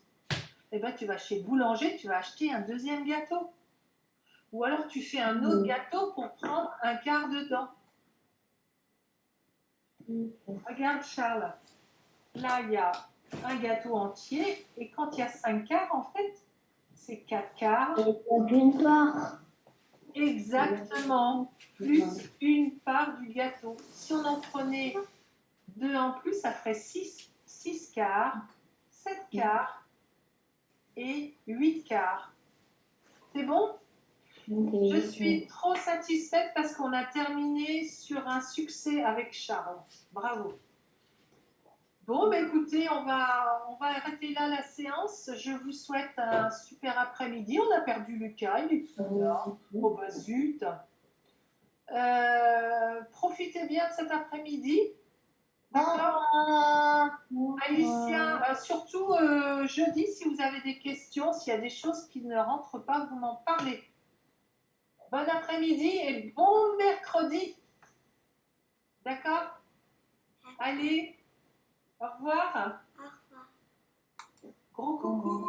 A: eh ben, tu vas chez Boulanger, tu vas acheter un deuxième gâteau. Ou alors, tu fais un autre gâteau pour prendre un quart dedans. Regarde, Charles. Là, il y a un gâteau entier. Et quand il y a 5 quarts, en fait, c'est 4 quarts.
B: D'une part.
A: Exactement. Plus une part du gâteau. Si on en prenait 2 en plus, ça ferait 6 quarts, 7 quarts et 8 quarts. C'est bon? Je suis trop satisfaite parce qu'on a terminé sur un succès avec Charles. Bravo. Bon, bah écoutez, on va arrêter là la séance. Je vous souhaite un super après-midi. On a perdu Lucas, il est plus là. Oh bah zut. Profitez bien de cet après-midi. D'accord? Alicia, surtout jeudi, si vous avez des questions, s'il y a des choses qui ne rentrent pas, vous m'en parlez. Bon après-midi et bon mercredi. D'accord? Allez, au revoir.
D: Au revoir.
A: Gros coucou.